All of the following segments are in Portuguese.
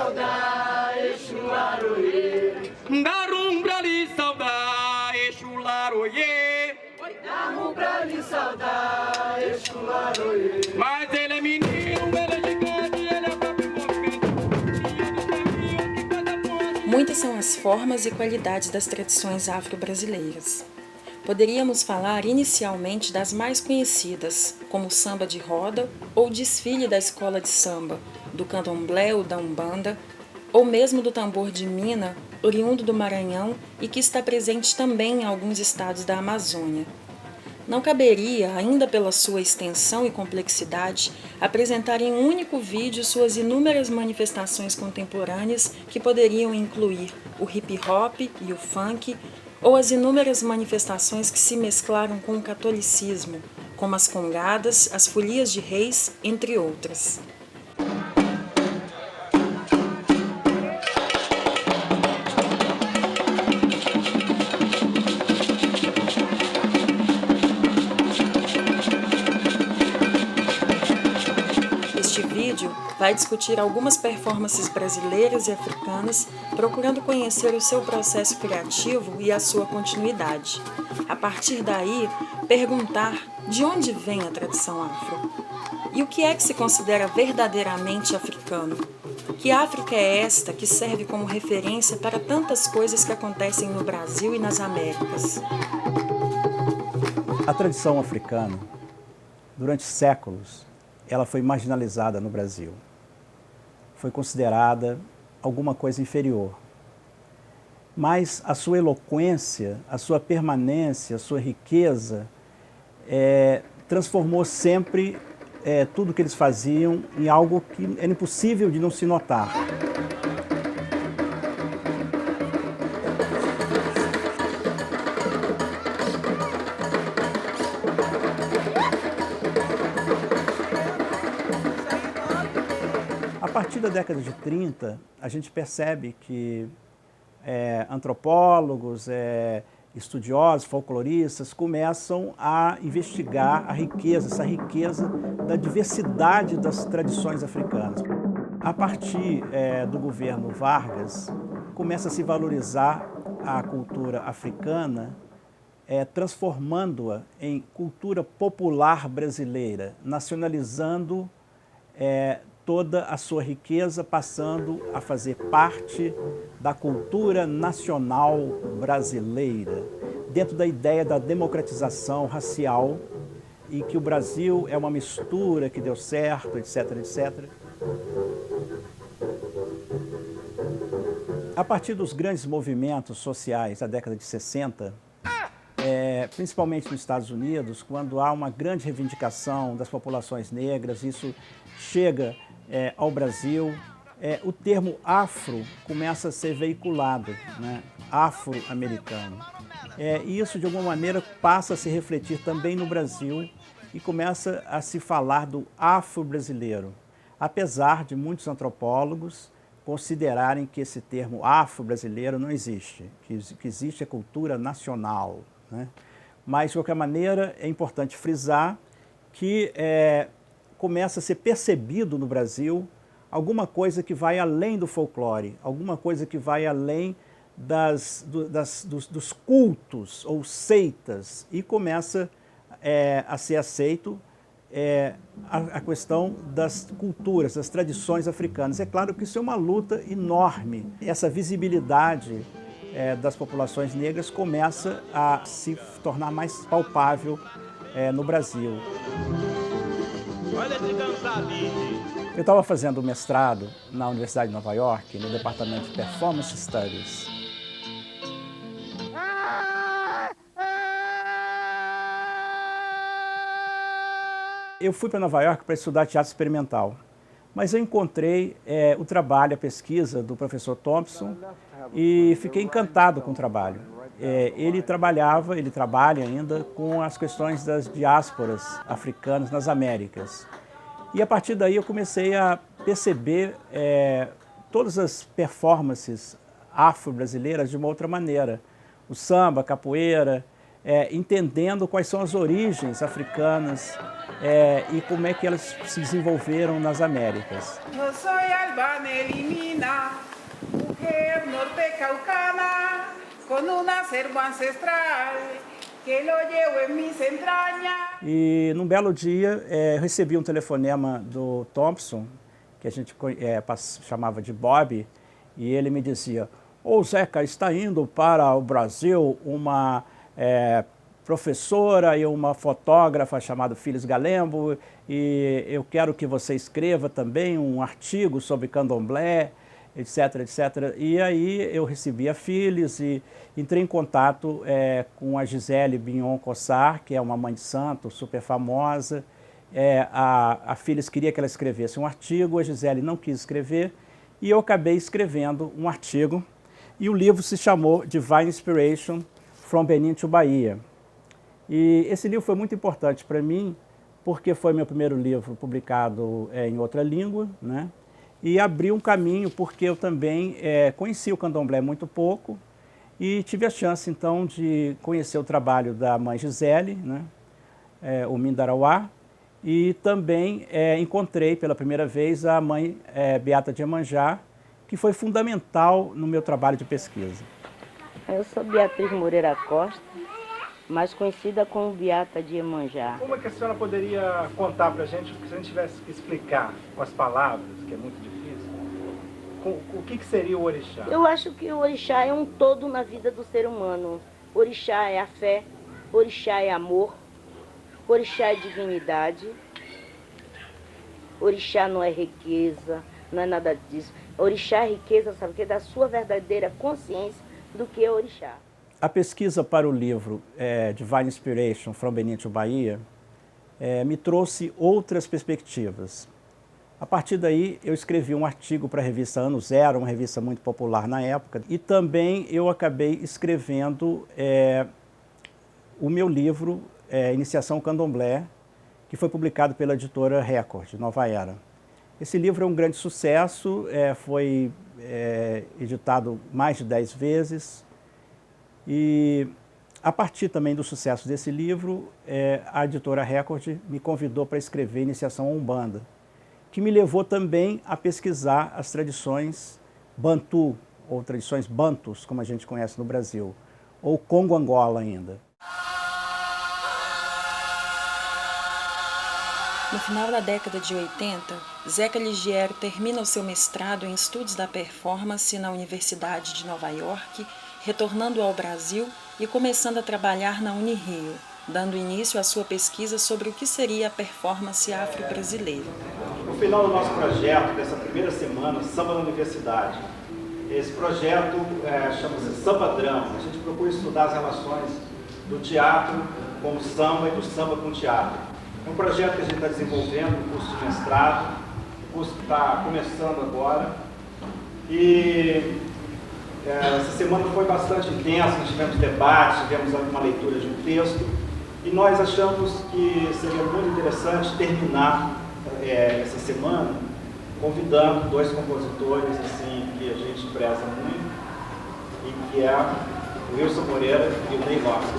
saudade, Exularoê. Darum pra lhe saudar, Exularoê. Darum pra lhe saudar, Exularoê. Mas ele é menino, ele é gigante, ele é próprio movimento. Muitas são as formas e qualidades das tradições afro-brasileiras. Poderíamos falar inicialmente das mais conhecidas, como o samba de roda ou desfile da escola de samba, do candomblé ou da umbanda, ou mesmo do tambor de mina, oriundo do Maranhão e que está presente também em alguns estados da Amazônia. Não caberia, ainda pela sua extensão e complexidade, apresentar em um único vídeo suas inúmeras manifestações contemporâneas que poderiam incluir o hip-hop e o funk, ou as inúmeras manifestações que se mesclaram com o catolicismo, como as congadas, as folias de reis, entre outras. Este vídeo vai discutir algumas performances brasileiras e africanas, procurando conhecer o seu processo criativo e a sua continuidade. A partir daí, perguntar de onde vem a tradição afro. E o que é que se considera verdadeiramente africano? Que África é esta que serve como referência para tantas coisas que acontecem no Brasil e nas Américas? A tradição africana, durante séculos, ela foi marginalizada no Brasil. Foi considerada alguma coisa inferior. Mas a sua eloquência, a sua permanência, a sua riqueza, transformou sempre tudo que eles faziam em algo que era impossível de não se notar. A partir da década de 30, a gente percebe que antropólogos, estudiosos, folcloristas começam a investigar a riqueza, essa riqueza da diversidade das tradições africanas. A partir do governo Vargas, começa a se valorizar a cultura africana, transformando-a em cultura popular brasileira, nacionalizando toda a sua riqueza, passando a fazer parte da cultura nacional brasileira, dentro da ideia da democratização racial, e que o Brasil é uma mistura que deu certo, etc., etc. A partir dos grandes movimentos sociais da década de 60, principalmente nos Estados Unidos, quando há uma grande reivindicação das populações negras, isso chega ao Brasil, o termo afro começa a ser veiculado, né? Afro-americano. E isso, de alguma maneira, passa a se refletir também no Brasil e começa a se falar do afro-brasileiro, apesar de muitos antropólogos considerarem que esse termo afro-brasileiro não existe, que existe a cultura nacional, né? Mas, de qualquer maneira, é importante frisar que começa a ser percebido no Brasil alguma coisa que vai além do folclore, alguma coisa que vai além dos cultos ou seitas, e começa a ser aceito a questão das culturas, das tradições africanas. É claro que isso é uma luta enorme. Essa visibilidade das populações negras começa a se tornar mais palpável no Brasil. Eu estava fazendo mestrado na Universidade de Nova York, no departamento de Performance Studies. Eu fui para Nova York para estudar teatro experimental, mas eu encontrei o trabalho, a pesquisa do professor Thompson e fiquei encantado com o trabalho. Ele trabalha ainda com as questões das diásporas africanas nas Américas. E a partir daí eu comecei a perceber todas as performances afro-brasileiras de uma outra maneira. O samba, a capoeira, entendendo quais são as origens africanas e como é que elas se desenvolveram nas Américas. Eu sou Albanelli, Andina, mujer norte-caucana, con un acervo ancestral que lo llevo en mis entrañas. E num belo dia, eu recebi um telefonema do Thompson, que a gente chamava de Bob, e ele me dizia: "Ô Zeca, está indo para o Brasil uma professora e uma fotógrafa chamada Phyllis Galembo, e eu quero que você escreva também um artigo sobre candomblé, etc, etc. E aí eu recebi a Phyllis e entrei em contato com a Gisele Bignon Cossar, que é uma mãe de santo super famosa. A Phyllis queria que ela escrevesse um artigo, a Gisele não quis escrever, e eu acabei escrevendo um artigo, e o livro se chamou Divine Inspiration from Benin to Bahia. E esse livro foi muito importante para mim, porque foi meu primeiro livro publicado em outra língua, né? E abriu um caminho, porque eu também conheci o candomblé muito pouco, e tive a chance, então, de conhecer o trabalho da mãe Gisele, né? O Mindarauá, e também encontrei pela primeira vez a mãe Beata de Iemanjá, que foi fundamental no meu trabalho de pesquisa. Eu sou Beatriz Moreira Costa, mais conhecida como Beata de Iemanjá. Como é que a senhora poderia contar para a gente, se a gente tivesse que explicar com as palavras, que é muito difícil, o que seria o orixá? Eu acho que o orixá é um todo na vida do ser humano. Orixá é a fé, orixá é amor, orixá é divindade, orixá não é riqueza, não é nada disso. Orixá é riqueza, sabe o que? Da sua verdadeira consciência do que é orixá. A pesquisa para o livro Divine Inspiration from Benin to Bahia me trouxe outras perspectivas. A partir daí, eu escrevi um artigo para a revista Ano Zero, uma revista muito popular na época, e também eu acabei escrevendo o meu livro Iniciação Candomblé, que foi publicado pela editora Record, Nova Era. Esse livro é um grande sucesso, foi editado mais de 10 vezes, e a partir também do sucesso desse livro, a editora Record me convidou para escrever Iniciação à Umbanda, que me levou também a pesquisar as tradições Bantu, ou tradições Bantus, como a gente conhece no Brasil, ou Congo-Angola ainda. No final da década de 80, Zeca Ligiero termina o seu mestrado em Estudos da Performance na Universidade de Nova York, retornando ao Brasil e começando a trabalhar na Unirio, dando início à sua pesquisa sobre o que seria a performance afro-brasileira. No final do nosso projeto, dessa primeira semana, Samba na Universidade, esse projeto chama-se Samba Drama. A gente procura estudar as relações do teatro com o samba e do samba com o teatro. É um projeto que a gente está desenvolvendo, um curso de mestrado, o curso está começando agora, e essa semana foi bastante intensa, nós tivemos debates, tivemos uma leitura de um texto, e nós achamos que seria muito interessante terminar essa semana convidando dois compositores assim, que a gente preza muito, e que é o Wilson Moreira e o Ney Lopes.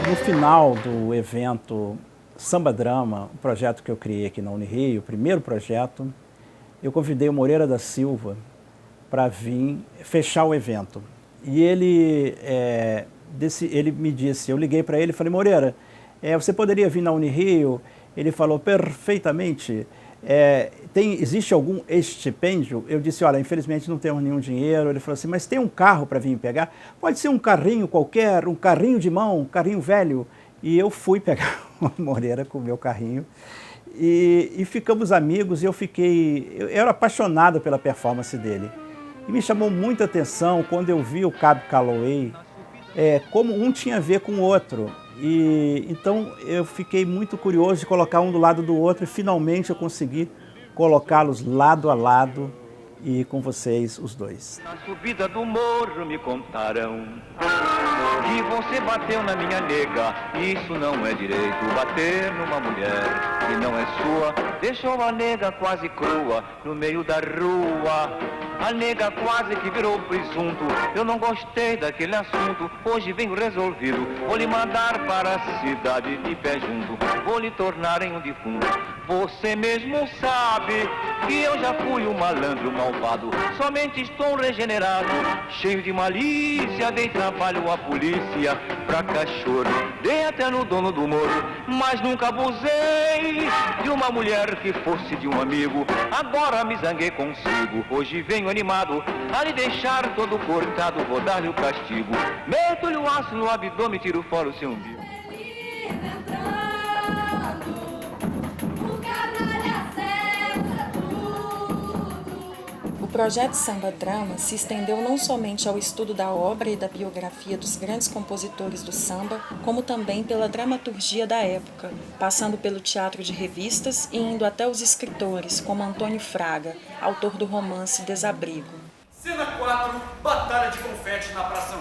No final do evento Samba Drama, o projeto que eu criei aqui na Unirio, o primeiro projeto, eu convidei o Moreira da Silva para vir fechar o evento. E ele me disse, eu liguei para ele e falei: Moreira, você poderia vir na Unirio? Ele falou: perfeitamente. Existe algum estipêndio? Eu disse: olha, infelizmente não temos nenhum dinheiro. Ele falou assim: mas tem um carro para vir pegar? Pode ser um carrinho qualquer, um carrinho de mão, um carrinho velho. E eu fui pegar o Moreira com o meu carrinho e ficamos amigos. E eu era apaixonado pela performance dele. E me chamou muita atenção quando eu vi o Cabo Calloway, como um tinha a ver com o outro. E então eu fiquei muito curioso de colocar um do lado do outro e finalmente eu consegui colocá-los lado a lado e com vocês os dois. Na subida do morro me contaram que você bateu na minha nega. Isso não é direito, bater numa mulher que não é sua. Deixou a nega quase crua no meio da rua. A nega quase que virou presunto. Eu não gostei daquele assunto. Hoje venho resolvido. Vou lhe mandar para a cidade de pé junto. Vou lhe tornar em um defunto. Você mesmo sabe que eu já fui um malandro malvado. Somente estou regenerado, cheio de malícia. Dei trabalho à polícia pra cachorro. Dei até no dono do morro, mas nunca abusei de uma mulher que fosse de um amigo. Agora me zanguei consigo. Hoje venho animado a lhe deixar todo cortado. Vou dar-lhe o castigo. Meto-lhe o aço no abdômen, tiro fora o seu umbigo. O projeto Samba Drama se estendeu não somente ao estudo da obra e da biografia dos grandes compositores do samba, como também pela dramaturgia da época, passando pelo teatro de revistas e indo até os escritores, como Antônio Fraga, autor do romance Desabrigo. Cena 4, Batalha de Confete na Praça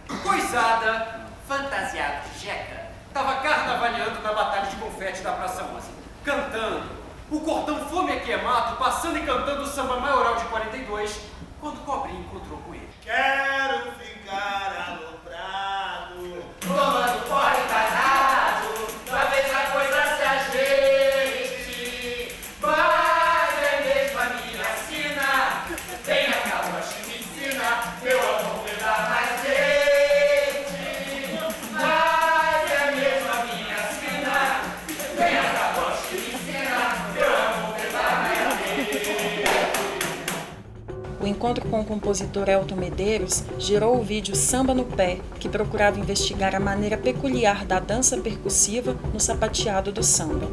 11. Coisada, fantasiado de jeca, tava carnavalhando na Batalha de Confete da Praça 11, cantando. O cordão Fome Aqui é Mato, passando e cantando o samba maioral de 42, quando o Cobrinha encontrou com ele. Quero ficar aloprado, Tomando fora encanado, talvez a coisa se ajeite. Mas é mesmo a minha sina, tem a caloche que ensina, meu amor me dá mais leite. Mas é mesmo a minha sina, tem a caloche que ensina, meu amor me dá mais leite. O encontro com o compositor Elton Medeiros gerou o vídeo Samba no Pé, que procurava investigar a maneira peculiar da dança percussiva no sapateado do samba.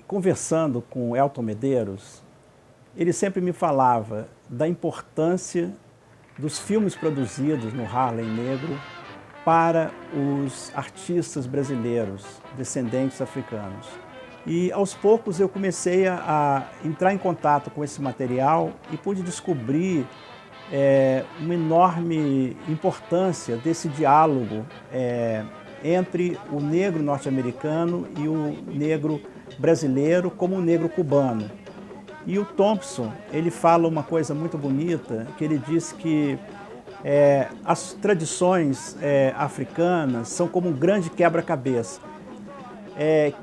Conversando com Elton Medeiros, ele sempre me falava da importância dos filmes produzidos no Harlem Negro para os artistas brasileiros, descendentes africanos. E aos poucos eu comecei a entrar em contato com esse material e pude descobrir uma enorme importância desse diálogo entre o negro norte-americano e o negro brasileiro como o negro cubano. E o Thompson, ele fala uma coisa muito bonita, que ele diz que as tradições africanas são como um grande quebra-cabeça,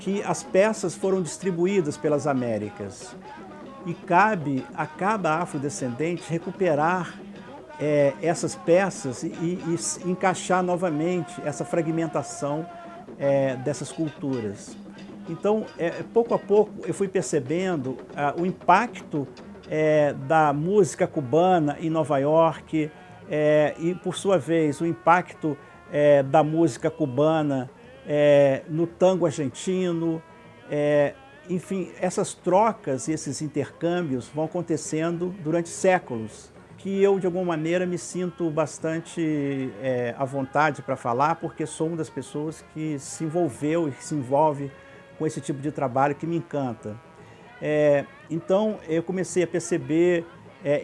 que as peças foram distribuídas pelas Américas e cabe a cada afrodescendente recuperar essas peças e encaixar novamente essa fragmentação dessas culturas. Então, pouco a pouco, eu fui percebendo o impacto da música cubana em Nova York e, por sua vez, o impacto da música cubana no tango argentino. Enfim, essas trocas e esses intercâmbios vão acontecendo durante séculos, que eu, de alguma maneira, me sinto bastante à vontade para falar, porque sou uma das pessoas que se envolveu e se envolve com esse tipo de trabalho que me encanta. Então, eu comecei a perceber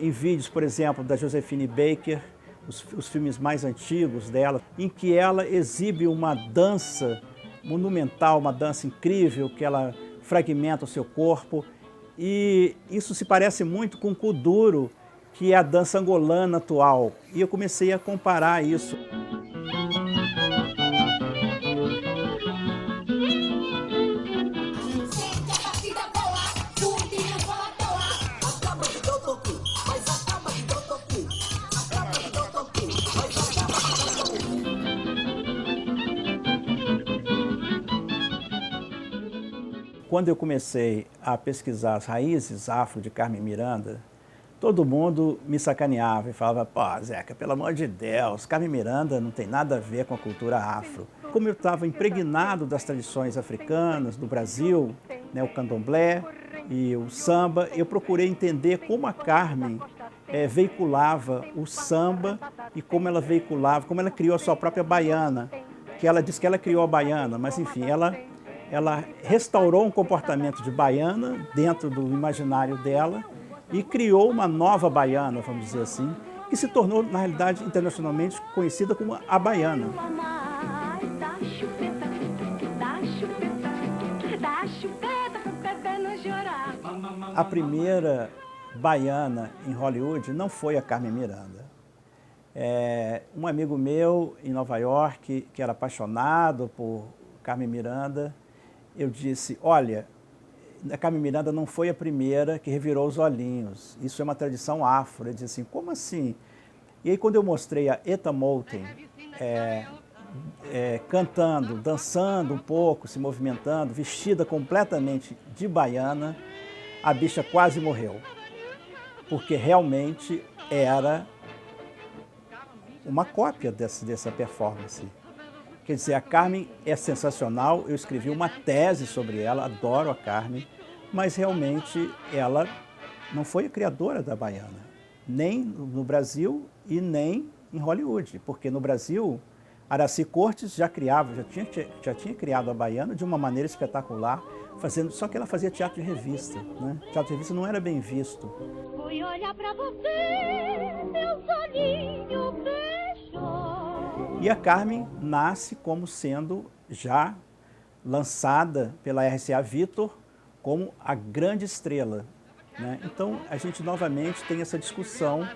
em vídeos, por exemplo, da Josephine Baker, os filmes mais antigos dela, em que ela exibe uma dança monumental, uma dança incrível, que ela fragmenta o seu corpo. E isso se parece muito com o kuduro, que é a dança angolana atual. E eu comecei a comparar isso. Quando eu comecei a pesquisar as raízes afro de Carmen Miranda, todo mundo me sacaneava e falava: pô, Zeca, pelo amor de Deus, Carmen Miranda não tem nada a ver com a cultura afro. Como eu estava impregnado das tradições africanas, do Brasil, né, o candomblé, e o samba, eu procurei entender como a Carmen veiculava o samba e como ela veiculava, como ela criou a sua própria baiana, que ela disse que ela criou a baiana, mas enfim, ela restaurou um comportamento de baiana dentro do imaginário dela e criou uma nova baiana, vamos dizer assim, que se tornou, na realidade, internacionalmente conhecida como a baiana. A primeira baiana em Hollywood não foi a Carmen Miranda. Um amigo meu em Nova York, que era apaixonado por Carmen Miranda, eu disse, olha, a Carmen Miranda não foi a primeira que revirou os olhinhos, isso é uma tradição afro. Ele disse assim, como assim? E aí quando eu mostrei a Etta Moulton cantando, dançando um pouco, se movimentando, vestida completamente de baiana, a bicha quase morreu, porque realmente era uma cópia dessa performance. Quer dizer, a Carmen é sensacional, eu escrevi uma tese sobre ela, adoro a Carmen, mas realmente ela não foi a criadora da baiana, nem no Brasil e nem em Hollywood, porque no Brasil, Aracy Cortes já tinha criado a baiana de uma maneira espetacular, só que ela fazia teatro de revista, né? Teatro de revista não era bem visto. Fui olhar pra você, meus olhinhos fechou. E a Carmen nasce como sendo já lançada pela RCA Victor como a grande estrela, né? Então a gente novamente tem essa discussão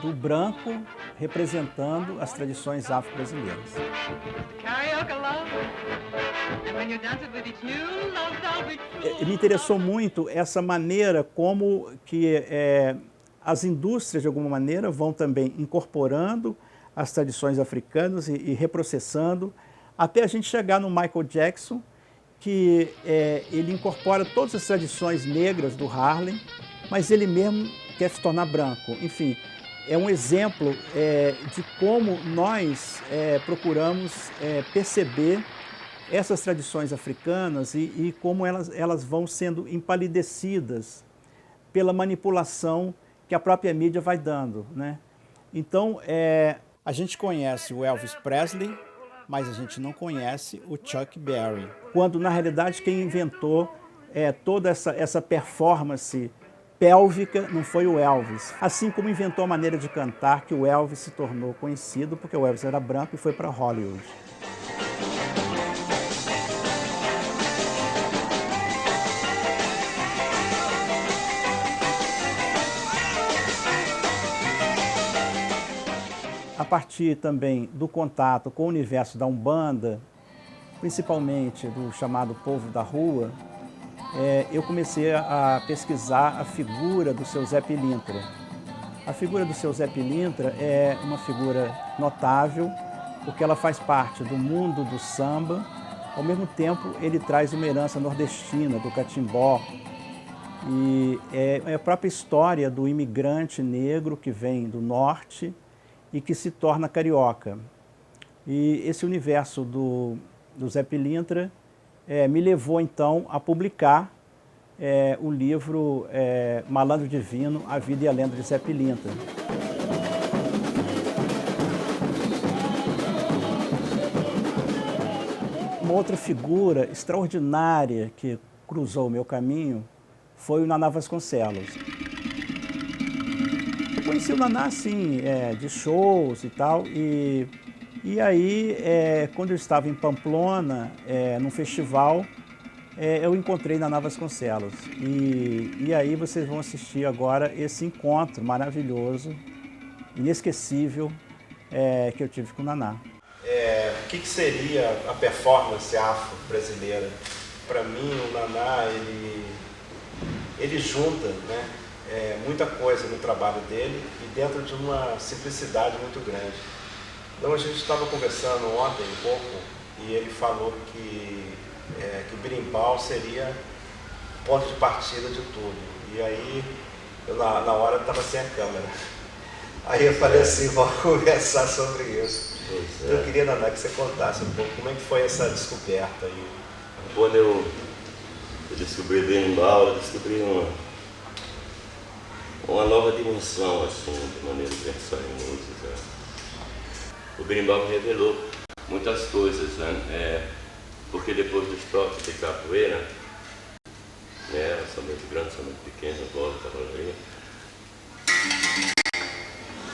do branco representando as tradições afro-brasileiras. Me interessou muito essa maneira como que as indústrias, de alguma maneira, vão também incorporando as tradições africanas e reprocessando, até a gente chegar no Michael Jackson, que ele incorpora todas as tradições negras do Harlem, mas ele mesmo quer se tornar branco. Enfim, é um exemplo de como nós procuramos perceber essas tradições africanas e como elas vão sendo empalidecidas pela manipulação que a própria mídia vai dando, né? Então, a gente conhece o Elvis Presley, mas a gente não conhece o Chuck Berry, quando, na realidade, quem inventou toda essa performance pélvica não foi o Elvis. Assim como inventou a maneira de cantar, que o Elvis se tornou conhecido, porque o Elvis era branco e foi para Hollywood. A partir também do contato com o universo da Umbanda, principalmente do chamado povo da rua, eu comecei a pesquisar a figura do seu Zé Pilintra. A figura do seu Zé Pilintra é uma figura notável, porque ela faz parte do mundo do samba, ao mesmo tempo ele traz uma herança nordestina, do catimbó, e é a própria história do imigrante negro que vem do norte e que se torna carioca. E esse universo do Zé Pilintra me levou, então, a publicar o livro Malandro Divino, A Vida e a Lenda de Zé Pilintra. Uma outra figura extraordinária que cruzou o meu caminho foi o Naná Vasconcelos. Eu conheci o Naná, assim, de shows e tal, e aí, quando eu estava em Pamplona, num festival, eu encontrei Naná Vasconcelos. E aí vocês vão assistir agora esse encontro maravilhoso, inesquecível, que eu tive com o Naná. O que seria a performance afro-brasileira? Para mim, o Naná, ele junta, né, muita coisa no trabalho dele e dentro de uma simplicidade muito grande. Então a gente estava conversando ontem um pouco e ele falou que o berimbau seria o ponto de partida de tudo. E aí, eu na hora estava sem a câmera. Aí eu falei assim, vamos conversar sobre isso. Então, eu queria, Naná, que você contasse um pouco como é que foi essa descoberta aí. Quando eu Eu descobri o berimbau, eu descobri uma nova dimensão, assim, de maneira de pensar em música. O berimbau me revelou muitas coisas, né? Porque depois dos toques de capoeira, né, somente grande, somente pequeno, bola, cavalaria,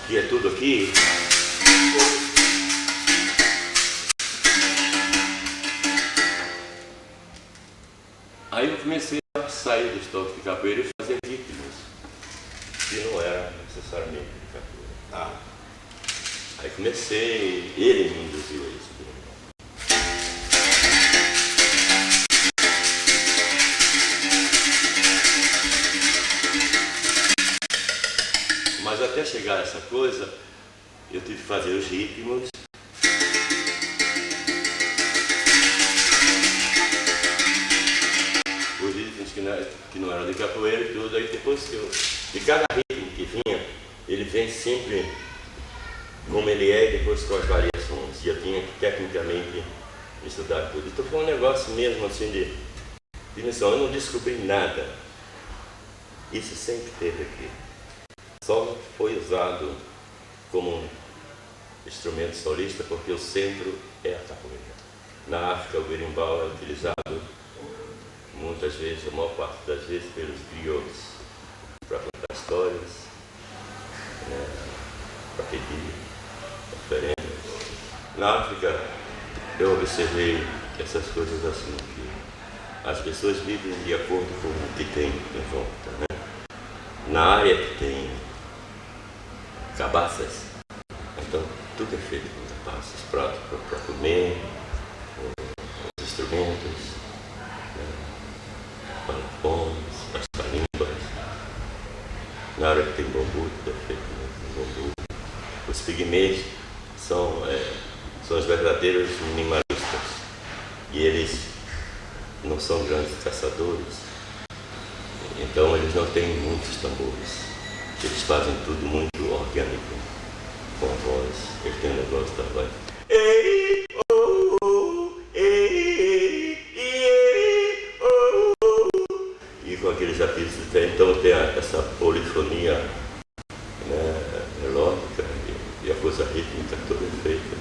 que é tudo aqui. Aí eu comecei a sair dos toques de capoeira e fazer ritmos, que não era necessariamente de capoeira. Aí comecei, ele me induziu a isso. Mas até chegar a essa coisa, eu tive que fazer os ritmos. Os ritmos que não eram de capoeira e tudo. Aí depois de cada ritmo que vinha, ele vem sempre como ele é e depois com as variações. E eu tinha que tecnicamente estudar tudo. Então foi um negócio mesmo assim de dimensão. Eu não descobri nada. Isso sempre teve aqui. Só foi usado como instrumento solista porque o centro é a capoeira. Na África, o berimbau é utilizado muitas vezes, a maior parte das vezes, pelos griots para contar histórias, né, para pedir oferendas. Na África, eu observei essas coisas assim, que as pessoas vivem de acordo com o que tem em volta, né? Na área que tem cabaças, então tudo é feito com cabaças, pratos para comer, os instrumentos, né, palapões, as calimbas. Na área que tem bambu, tudo é feito com bambu. Os pigmeus são os verdadeiros minimalistas e eles não são grandes caçadores, então eles não têm muitos tambores. Eles fazem tudo muito orgânico, com a voz. Eles têm um negócio da voz. Ei, oh, oh, ei, ei, oh, oh. E com aqueles apitos diferentes. Então tem essa polifonia, né, melódica e a coisa rítmica toda feita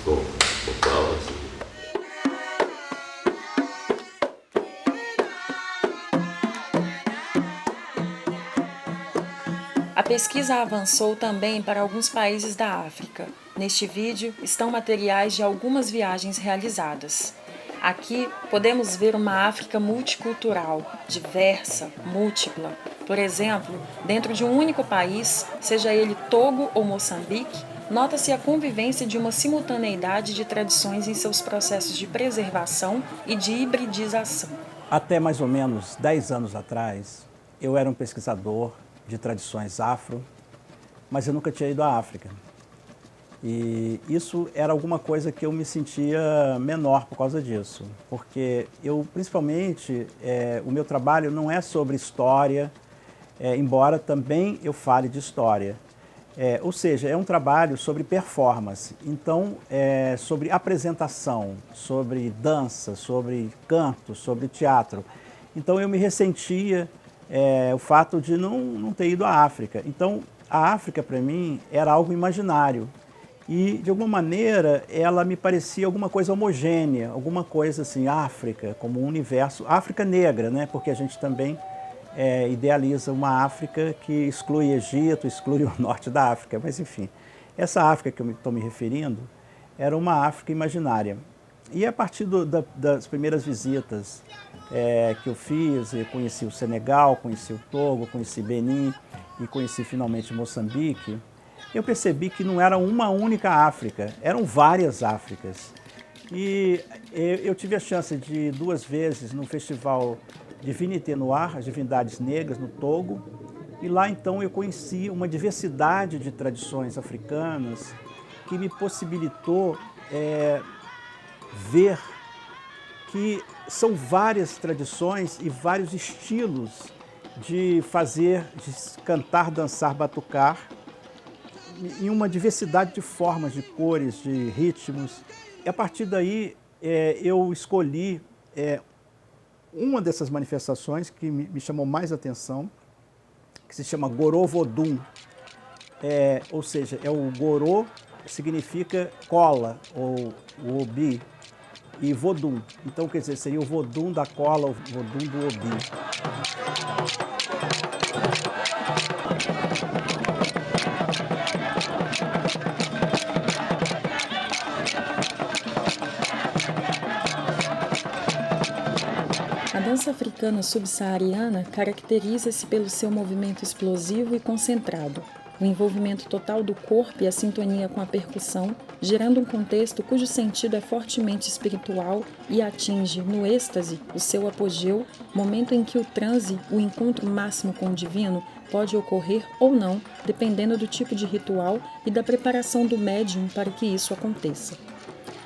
com pausas. A pesquisa avançou também para alguns países da África. Neste vídeo estão materiais de algumas viagens realizadas. Aqui podemos ver uma África multicultural, diversa, múltipla. Por exemplo, dentro de um único país, seja ele Togo ou Moçambique, nota-se a convivência de uma simultaneidade de tradições em seus processos de preservação e de hibridização. Até mais ou menos 10 anos atrás, eu era um pesquisador de tradições afro, mas eu nunca tinha ido à África. E isso era alguma coisa que eu me sentia menor por causa disso, porque eu, principalmente, o meu trabalho não é sobre história, embora também eu fale de história. Ou seja, é um trabalho sobre performance, então sobre apresentação, sobre dança, sobre canto, sobre teatro. Então eu me ressentia o fato de não ter ido à África. Então a África para mim era algo imaginário e de alguma maneira ela me parecia alguma coisa homogênea, alguma coisa assim, África como um universo, África negra, né? Porque a gente também idealiza uma África que exclui Egito, exclui o norte da África, mas enfim, essa África que eu estou me referindo era uma África imaginária. E a partir das primeiras visitas que eu fiz, eu conheci o Senegal, conheci o Togo, conheci Benin e conheci finalmente Moçambique, eu percebi que não era uma única África, eram várias Áfricas. E eu tive a chance de ir 2 vezes no festival Divinité Noire, as Divindades Negras, no Togo, e lá então eu conheci uma diversidade de tradições africanas que me possibilitou ver que são várias tradições e vários estilos de cantar, dançar, batucar, em uma diversidade de formas, de cores, de ritmos. E a partir daí eu escolhi uma dessas manifestações que me chamou mais atenção, que se chama Gorô Vodum, ou seja, o Gorô significa cola, ou o Obi, e Vodum. Então, quer dizer, seria o Vodum da cola, o Vodum do Obi. A dança africana subsaariana caracteriza-se pelo seu movimento explosivo e concentrado, o envolvimento total do corpo e a sintonia com a percussão, gerando um contexto cujo sentido é fortemente espiritual e atinge, no êxtase, o seu apogeu, momento em que o transe, o encontro máximo com o divino, pode ocorrer ou não, dependendo do tipo de ritual e da preparação do médium para que isso aconteça.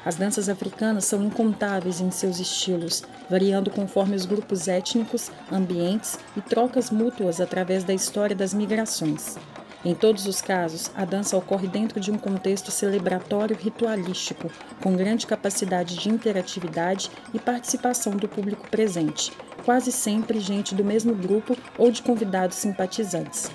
As danças africanas são incontáveis em seus estilos, variando conforme os grupos étnicos, ambientes e trocas mútuas através da história das migrações. Em todos os casos, a dança ocorre dentro de um contexto celebratório ritualístico, com grande capacidade de interatividade e participação do público presente, quase sempre gente do mesmo grupo ou de convidados simpatizantes.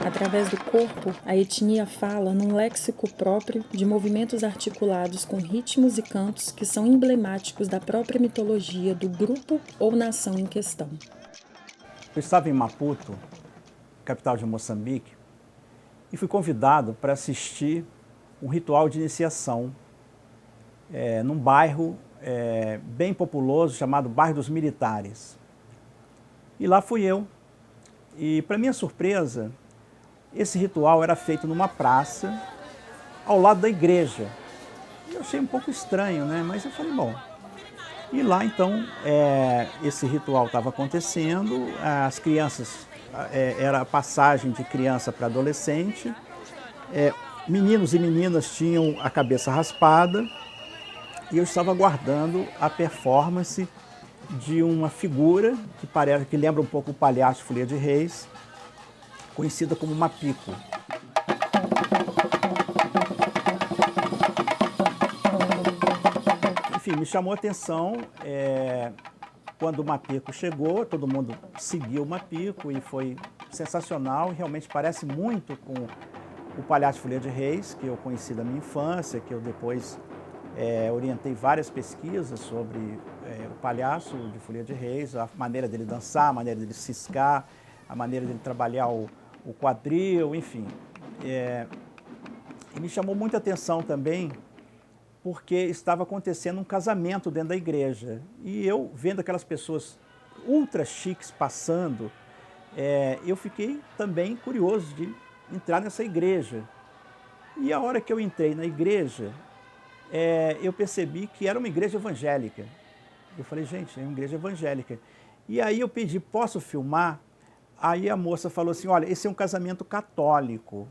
Através do corpo, a etnia fala num léxico próprio de movimentos articulados com ritmos e cantos que são emblemáticos da própria mitologia do grupo ou nação em questão. Eu estava em Maputo, capital de Moçambique, e fui convidado para assistir um ritual de iniciação num bairro bem populoso chamado Bairro dos Militares. E lá fui eu. E, para minha surpresa, esse ritual era feito numa praça, ao lado da igreja. Eu achei um pouco estranho, né? Mas eu falei, bom. E lá, então, esse ritual estava acontecendo, as crianças, era a passagem de criança para adolescente, meninos e meninas tinham a cabeça raspada, e eu estava aguardando a performance de uma figura que lembra um pouco o palhaço de Folia de Reis, conhecida como Mapico. Enfim, me chamou a atenção quando o Mapico chegou, todo mundo seguiu o Mapico e foi sensacional, e realmente parece muito com o palhaço de Folia de Reis, que eu conheci da minha infância, que eu depois orientei várias pesquisas sobre o palhaço de Folia de Reis, a maneira dele dançar, a maneira dele ciscar, a maneira dele trabalhar o quadril, enfim. E me chamou muita atenção também porque estava acontecendo um casamento dentro da igreja. E eu, vendo aquelas pessoas ultra chiques passando, eu fiquei também curioso de entrar nessa igreja. E a hora que eu entrei na igreja, eu percebi que era uma igreja evangélica. Eu falei, gente, é uma igreja evangélica. E aí eu pedi, posso filmar? Aí a moça falou assim, olha, esse é um casamento católico,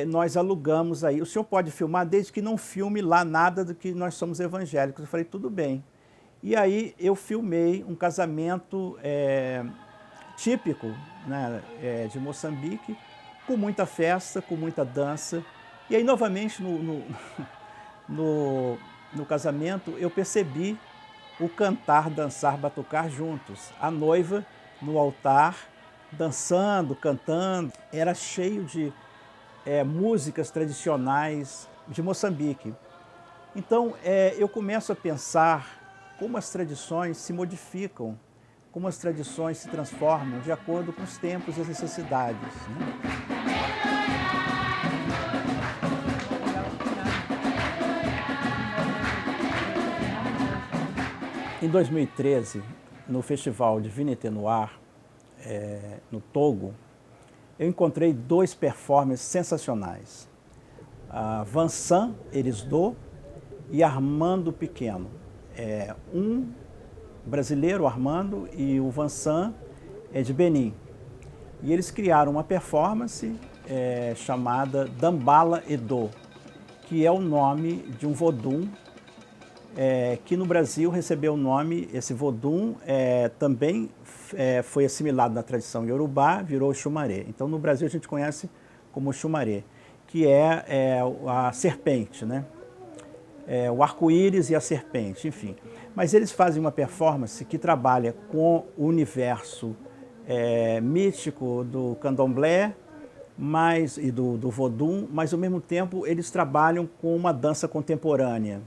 nós alugamos aí, o senhor pode filmar desde que não filme lá nada do que nós somos evangélicos. Eu falei, tudo bem. E aí eu filmei um casamento típico, né, de Moçambique, com muita festa, com muita dança. E aí novamente no casamento eu percebi o cantar, dançar, batucar juntos. A noiva no altar, dançando, cantando, era cheio de músicas tradicionais de Moçambique. Então, eu começo a pensar como as tradições se modificam, como as tradições se transformam de acordo com os tempos e as necessidades, né? Em 2013, no Festival de Vinité Noir, no Togo, eu encontrei 2 performers sensacionais. Vincent Erisdot e Armando Pequeno. Um brasileiro, Armando, e o Vincent é de Benin. E eles criaram uma performance chamada Dambala Edo, que é o nome de um vodum que no Brasil recebeu o nome, esse vodum também foi assimilado na tradição iorubá, virou xumaré. Então no Brasil a gente conhece como xumaré, que é a serpente, né? o arco-íris e a serpente, enfim. Mas eles fazem uma performance que trabalha com o universo mítico do candomblé e do vodum, mas ao mesmo tempo eles trabalham com uma dança contemporânea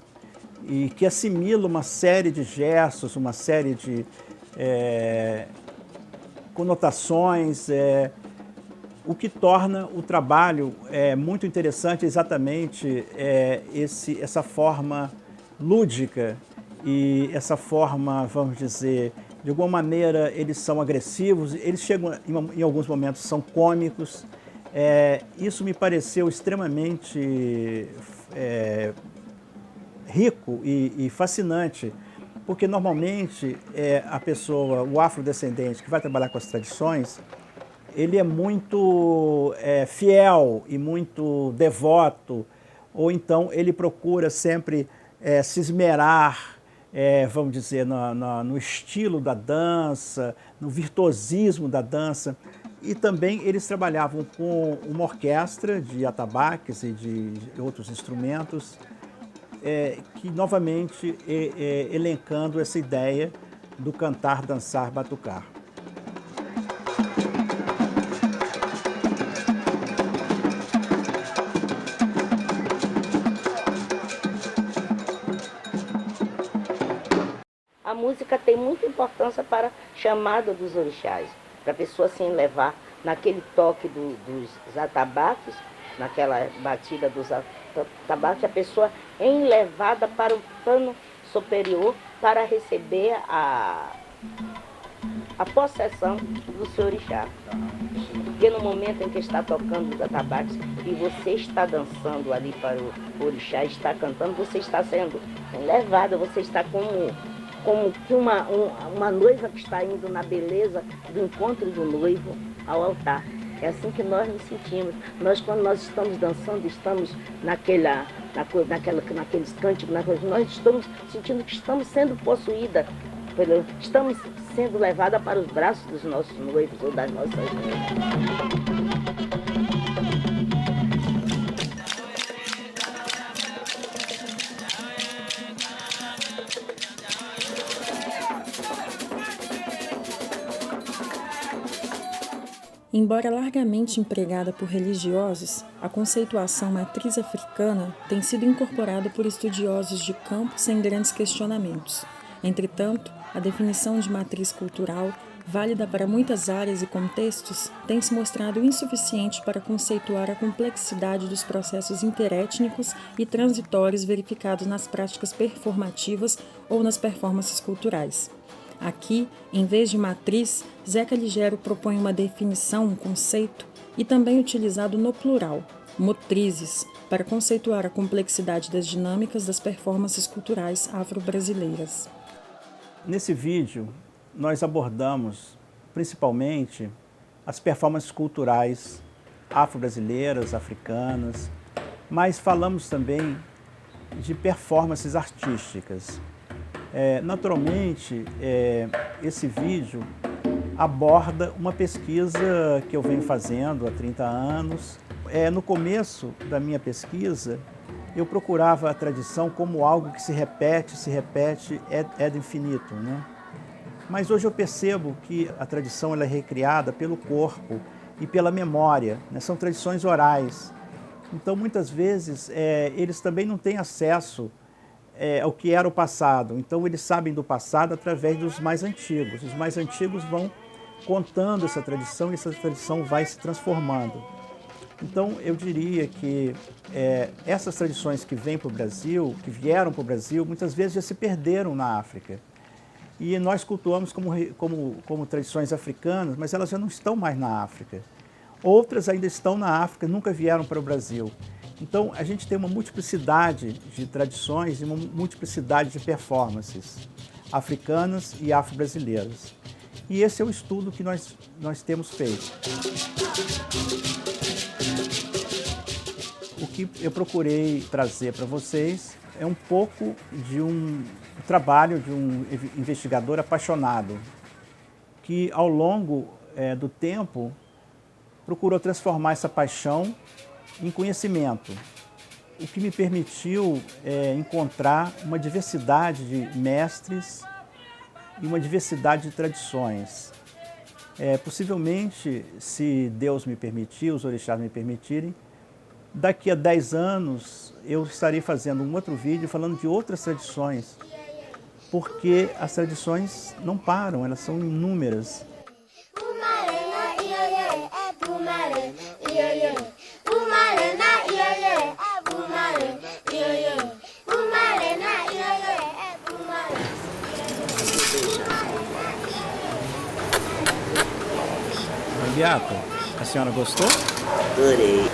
e que assimila uma série de gestos, uma série de conotações, o que torna o trabalho muito interessante exatamente essa forma lúdica e essa forma, vamos dizer, de alguma maneira eles são agressivos, eles chegam, em alguns momentos, são cômicos. Isso me pareceu extremamente rico e fascinante, porque normalmente a pessoa, o afrodescendente que vai trabalhar com as tradições, ele é muito fiel e muito devoto, ou então ele procura sempre se esmerar, vamos dizer, no estilo da dança, no virtuosismo da dança. E também eles trabalhavam com uma orquestra de atabaques e de outros instrumentos, que novamente elencando essa ideia do cantar, dançar, batucar. A música tem muita importância para a chamada dos orixás, para a pessoa se levar naquele toque dos atabaques, naquela batida dos atabaques, a pessoa é levada para o plano superior para receber a possessão do seu orixá. Porque no momento em que está tocando os atabaques e você está dançando ali para o orixá, está cantando, você está sendo levada, você está como que uma noiva que está indo na beleza do encontro do noivo ao altar. É assim que nós nos sentimos. Quando nós estamos dançando, estamos naqueles cânticos, nós estamos sentindo que estamos sendo possuídas, estamos sendo levadas para os braços dos nossos noivos ou das nossas noivas. Embora largamente empregada por religiosos, a conceituação matriz africana tem sido incorporada por estudiosos de campo sem grandes questionamentos. Entretanto, a definição de matriz cultural, válida para muitas áreas e contextos, tem se mostrado insuficiente para conceituar a complexidade dos processos interétnicos e transitórios verificados nas práticas performativas ou nas performances culturais. Aqui, em vez de matriz, Zeca Ligero propõe uma definição, um conceito, e também utilizado no plural, motrizes, para conceituar a complexidade das dinâmicas das performances culturais afro-brasileiras. Nesse vídeo, nós abordamos principalmente as performances culturais afro-brasileiras, africanas, mas falamos também de performances artísticas. Naturalmente, esse vídeo aborda uma pesquisa que eu venho fazendo há 30 anos. No começo da minha pesquisa, eu procurava a tradição como algo que se repete, é do infinito, né? Mas hoje eu percebo que a tradição ela é recriada pelo corpo e pela memória, né? São tradições orais. Então, muitas vezes, eles também não têm acesso ao que era o passado. Então, eles sabem do passado através dos mais antigos. Os mais antigos vão contando essa tradição e essa tradição vai se transformando. Então, eu diria que essas tradições que vêm para o Brasil, que vieram para o Brasil, muitas vezes já se perderam na África. E nós cultuamos como tradições africanas, mas elas já não estão mais na África. Outras ainda estão na África, nunca vieram para o Brasil. Então, a gente tem uma multiplicidade de tradições e uma multiplicidade de performances africanas e afro-brasileiras. E esse é o estudo que nós temos feito. O que eu procurei trazer para vocês é um pouco de um trabalho de um investigador apaixonado, que ao longo do tempo procurou transformar essa paixão em conhecimento. o que me permitiu encontrar uma diversidade de mestres e uma diversidade de tradições. Possivelmente, se Deus me permitir, os orixás me permitirem, daqui a 10 anos eu estarei fazendo um outro vídeo falando de outras tradições, porque as tradições não param, elas são inúmeras. Beata, a senhora gostou? Adorei.